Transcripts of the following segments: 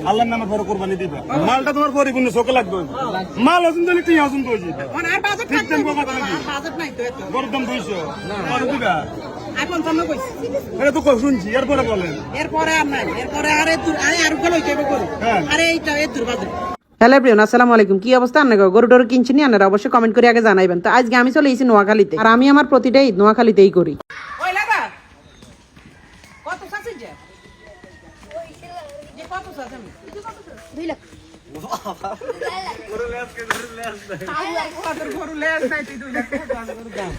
আল্লাহর নামে পরে কোরবানি দিবা মালটা তোমার পরিপূর্ণ চোখে লাগবে মাল ওজন দিলে কি ওজন তো ঠিক টাইম কথা নাকি গরুর দাম 200 আর দিবা এখন সামনে কইছি এটা তো শুনছি এরপরে বলেন এরপরে আর নাই এরপরে আরে আর গুলো হইতে করু আরে এইটা এর দুর্বাদে। হ্যালো এভরিওয়ান, আসসালামু আলাইকুম। কি অবস্থা? আপনাকে গরু টরু কিনছেন নি? আপনারা অবশ্যই কমেন্ট করে আগে জানাইবেন। তো আজকে আমি চলে এসেছি নোয়াখালীতে, আর আমি আমার প্রতিটা ঈদ নোয়াখালীতেই করি। ওই লাগা কত সাসি যে কত সাসি 2 লাখ গরু লেস গরু লেস নাই তুই 2 লাখ গরু দাম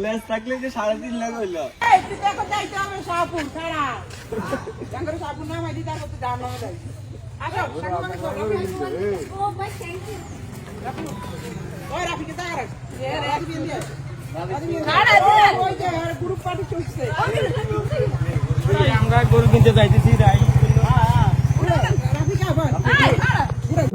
লেস থাকলে যে 3.5 লাখ হইলো। এই তুই দেখো যাইতে হবে সাপুর ছাড়া জাঙ্গর সাপুর না মাইদি তার কত দাম না দেয়। আসো সাংবাদিক ও ভাই থ্যাঙ্ক ইউ ওই রাফি কে দাঁড়া এ এক দিন দিয়ে ওই যে গ্রুপ পার্টি চলছে আমরা গরু কিনতে যাইতেছি রাই রাফি কা ভাই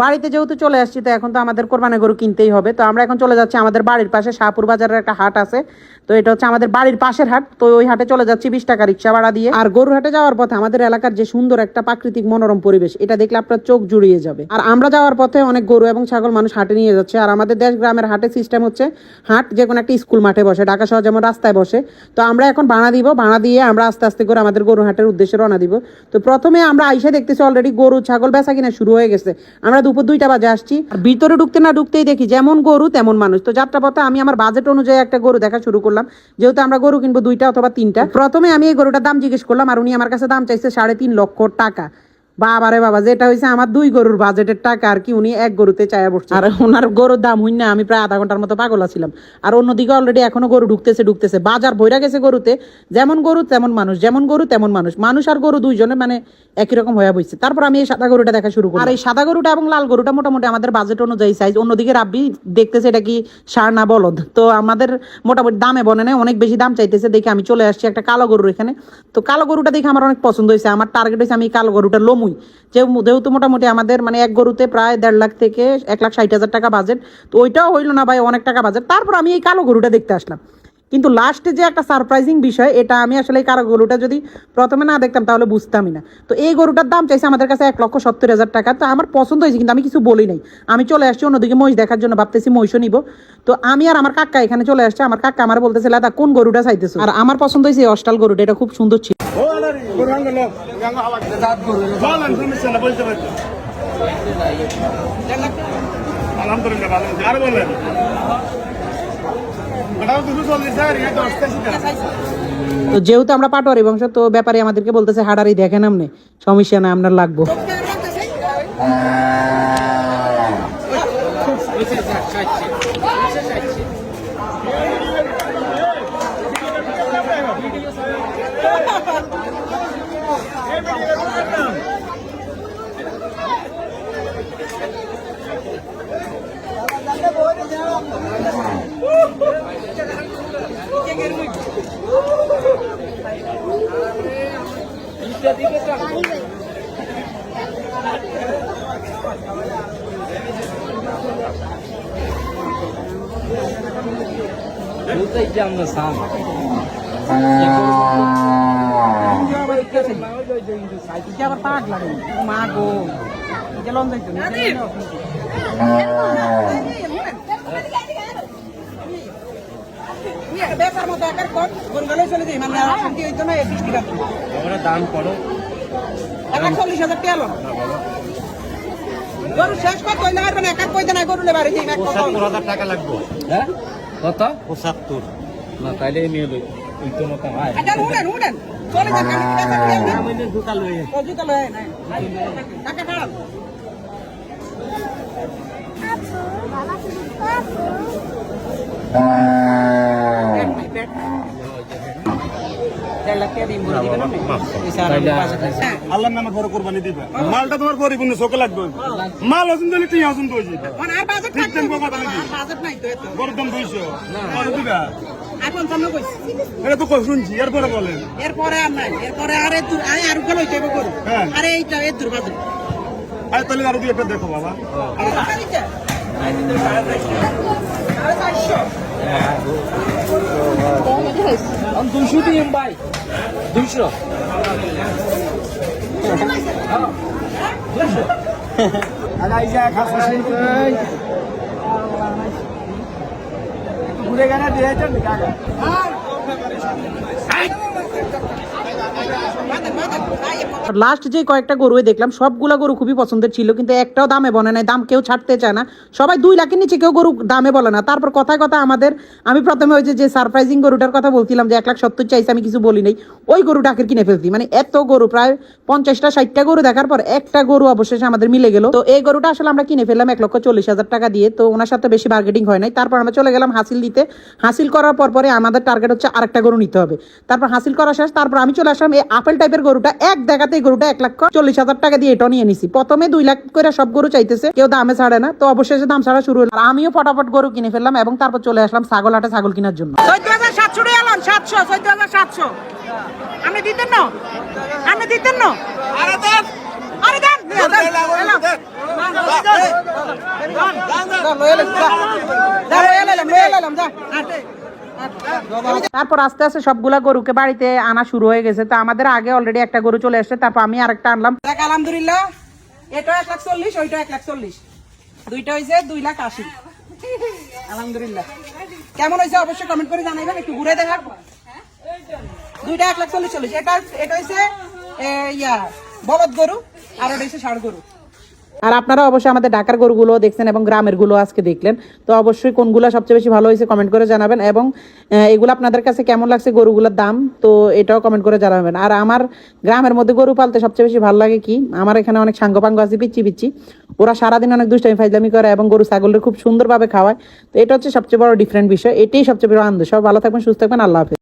বাড়িতে যেহেতু চলে আসছি, তো এখন তো আমাদের কোরবানি গরু কিনতেই হবে। তো আমরা এখন চলে যাচ্ছি আমাদের বাড়ির পাশে শাহপুর বাজারের একটা হাট আছে। তো এটা হচ্ছে আমাদের বাড়ির পাশের হাট। তো ওই হাটে চলে যাচ্ছি 20 টাকা রিক্সা ভাড়া দিয়ে। আর গরু হাটে যাওয়ার পথে আমাদের এলাকার যে সুন্দর একটা প্রাকৃতিক মনোরম পরিবেশ, এটা দেখলে আপনার চোখ জুড়িয়ে যাবে। আর আমরা যাওয়ার পথে অনেক গরু এবং ছাগল মানুষ হাটে নিয়ে যাচ্ছে। আর আমাদের দেশ গ্রামের হাটের সিস্টেম হচ্ছে হাট যে কোনো একটা স্কুল মাঠে বসে, ঢাকা শহর যেমন রাস্তায় বসে। তো আমরা এখন ভাড়া দিব, ভাড়া দিয়ে আমরা আস্তে আস্তে করে আমাদের গরু হাটের উদ্দেশ্যে রওনা দিব। তো প্রথমে আমরা আইসা দেখতেছি অলরেডি গরু ছাগল বেচা কিনা শুরু হয়ে গেছে। আমরা দুপুর 2টা বাজে আসছি। আর ভিতরে ঢুকতে না ঢুকতেই দেখি যেমন গরু তেমন মানুষ। তো যাত্রাপথে আমি আমার বাজেট অনুযায়ী একটা গরু দেখা শুরু করলাম, যেহেতু আমরা গরু কিনবো 2টা অথবা 3টা। প্রথমে আমি এই গরুটার দাম জিজ্ঞেস করলাম, আর উনি আমার কাছে দাম চাইছে 3.5 লক্ষ টাকা। বাবারে বাবা, যেটা হয়েছে আমার 2 গরুর বাজেটের টাকা আর কি, উনি এক গরুতে চায়া বসছে। আর ওনার গরুর দাম হই না আমি প্রায় আধা ঘন্টার মতো পাগল ছিলাম। আর অন্যদিকে অলরেডি এখনো গরু ঢুকতেছে বাজার ভইরা গেছে গরুতে। যেমন গরু তেমন মানুষ, যেমন গরু তেমন মানুষ, মানুষ আর গরু দুইজনে মানে একই রকম হয়ে বসছে। তারপর আমি এই সাদা গরুটা দেখা শুরু করি। আর এই সাদা গরুটা এবং লাল গরুটা মোটামুটি আমাদের বাজেট অনুযায়ী সাইজ। অন্যদিকে রাব্বি দেখতেছে এটা কি ষাঁড় না বলদ। তো আমাদের মোটামুটি দামে বনে নেয়, অনেক বেশি দাম চাইতেছে দেখে আমি চলে আসছি একটা কালো গরুর এখানে। তো কালো গরুটা দেখে আমার অনেক পছন্দ হয়েছে। আমার টার্গেট হয়েছে আমি কালো গরুটা লমুই, যেহেতু মোটামুটি আমাদের মানে এক গরুতে প্রায় 1.5 লাখ থেকে 1,60,000 টাকা বাজেট। তো ওইটাও হইলো না ভাই, অনেক টাকা বাজেট। তারপর আমি এই কালো গরুটা দেখতে আসলাম। কিন্তু লাস্টে যে একটা সারপ্রাইজিং বিষয়, এটা আমি আসলে এই কালো গরুটা যদি প্রথমে না দেখতাম তাহলে বুঝতামই না। তো এই গরুটার দাম চাইছে আমাদের কাছে 1,70,000 টাকা। তো আমার পছন্দ হয়েছে, কিন্তু আমি কিছু বলি নাই। আমি চলে আসছি অন্যদিকে মহিষ দেখার জন্য, ভাবতেছি মহিষও নিব। তো আমি আর আমার কাকা এখানে চলে আসছে। আমার কাকা আমার বলতেছে দাদা কোন গরুটা চাইতেছো? আর আমার পছন্দ হয়েছে এই অস্টাল গরুটা, এটা খুব সুন্দর ছিল। আলহামদুলিল্লাহ ভালো আর বলেন তো যেহেতু আমরা পাটোয়ারি বংশ, তো ব্যাপারে আমাদেরকে বলতেছে হাড়ারি দেখেন আমনে, সমস্যা না, আপনার লাগবো। আবার পাক লাগে মা গো গেলাম যাইতো না বেকার মতো একার কট গরুগুলো চলে যাই মানে শান্তি হইতো না। 20 টাকা আমরা দাম করো 1,40,000 টাকা লো গরু শেষ কত হইলে আর মানে একার কইতে না গরুলে বাড়ি যাই ৭৫,০০০ টাকা লাগবে। হ্যাঁ কত? ৭৫ না তাইলে নিয়ে লই ওই তো মত ভাই। আচ্ছা উড়েন চলে যান আমি জুতা লই ও জুতা লই না টাকা খারাপ আল্লাহর নামে পরে কোরবানি দিবা মালটা তোমার পরিপূর্ণ চোখে লাগবে মাল ওজন দিলে কি ওজন তো ঠিক টাইম কথা নাকি গরুর দাম 200 আর দিবা এখন সামনে কইছি এটা তো শুনছি এরপরে বলেন এরপরে আর নাই এরপরে আরে আর গুলো হইতে করু আরে এইটা এর দুর্বাদে। আরে তাহলে আরো একটা দেখো বাবা আমি 200 দিই ভাই 200 ঘুরে গেলে দিয়েছেন কাকা লাস্ট যে কয়েকটা গরু দেখলাম সবগুলা গরু খুবই পছন্দের ছিল, কিন্তু একটাও দামে বলে নাই, দাম কেউ ছাড়তে চায় না, সবাই 2 লাখের নিচে কেউ গরু দামে বলে না। তারপর কথায় কথা আমি প্রথমে ওই যে সারপ্রাইজিং গরুটার কথা বলছিলাম যে 1,70,000 চাইছে, আমি কিছু বলি নাই, ওই গরুটাকে কিনে ফেলছি। মানে এত গরু, প্রায় 50টা 60টা গরু দেখার পর একটা গরু অবশেষে আমাদের মিলে গেল। তো এই গরুটা আসলে আমরা কিনে ফেললাম 1,40,000 টাকা দিয়ে। তো ওনার সাথে বেশি বার্গেটিং হয় নাই। তারপর আমরা চলে গেলাম হাসিল দিতে। হাসিল করার পরে আমাদের টার্গেট হচ্ছে আরেকটা গরু নিতে হবে। তারপর হাসিল করা শেষ, তারপর আমি চলে আসলাম এই আপেল টাইপের গরুটা, এক দেখাতে এই গরুটা 1,40,000 টাকা দিয়ে এটা নিয়ে নিছি। প্রথমে 2 লাখ করে সব গরু চাইতেছে, কেউ দামে ছাড়ে না। তো অবশেষে দাম ছাড়া শুরু হলো, আর আমিও ফটাফট গরু কিনে ফেললাম এবং তারপর চলে আসলাম ছাগল হাটে ছাগল কেনার জন্য। 14,700 টাকা এলাম, 14,700 আপনি দিতেন না, আপনি দিতেন না, আরে দেন, আরে দেন, তারপর আস্তে আস্তে সবগুলা গরুকে বাড়িতে আনা শুরু হয়ে গেছে। তো আমাদের আগে অলরেডি একটা গরু চলে আসছে, তারপর আমি আরেকটা আনলাম। আলহামদুলিল্লাহ, এটা 1,40,000, ওইটা 1,40,000, দুইটা হয়েছে 2,80,000। আলহামদুলিল্লাহ, কেমন হয়েছে অবশ্যই কমেন্ট করে জানাইবেন। একটু ঘুরে দেখার, দুইটা 1,40,000। এটা হয়েছে বলদ গরু, আর ওটা হয়েছে ষাঁড় গরু। আর আপনারা অবশ্যই আমাদের ঢাকার গরুগুলো দেখছেন এবং গ্রামের গুলো আজকে দেখলেন। তো অবশ্যই কোনগুলো সবচেয়ে বেশি ভালো হয়েছে কমেন্ট করে জানাবেন, এবং এগুলো আপনাদের কাছে কেমন লাগছে গরুগুলোর দাম, তো এটাও কমেন্ট করে জানাবেন। আর আমার গ্রামের মধ্যে গরু পালতে সবচেয়ে বেশি ভালো লাগে কি, আমার এখানে অনেক সাঙ্গপাঙ্গ আছে, পিচ্ছি, ওরা সারাদিন অনেক দুষ্টামি ফাইজলামি করে এবং গরু ছাগলের খুব সুন্দরভাবে খাওয়ায়। তো এটা হচ্ছে সবচেয়ে বড় ডিফারেন্ট বিষয়, এটাই সবচেয়ে বড় আনন্দ। সব ভালো থাকবেন, সুস্থ থাকবেন, আল্লাহ হাফেজ।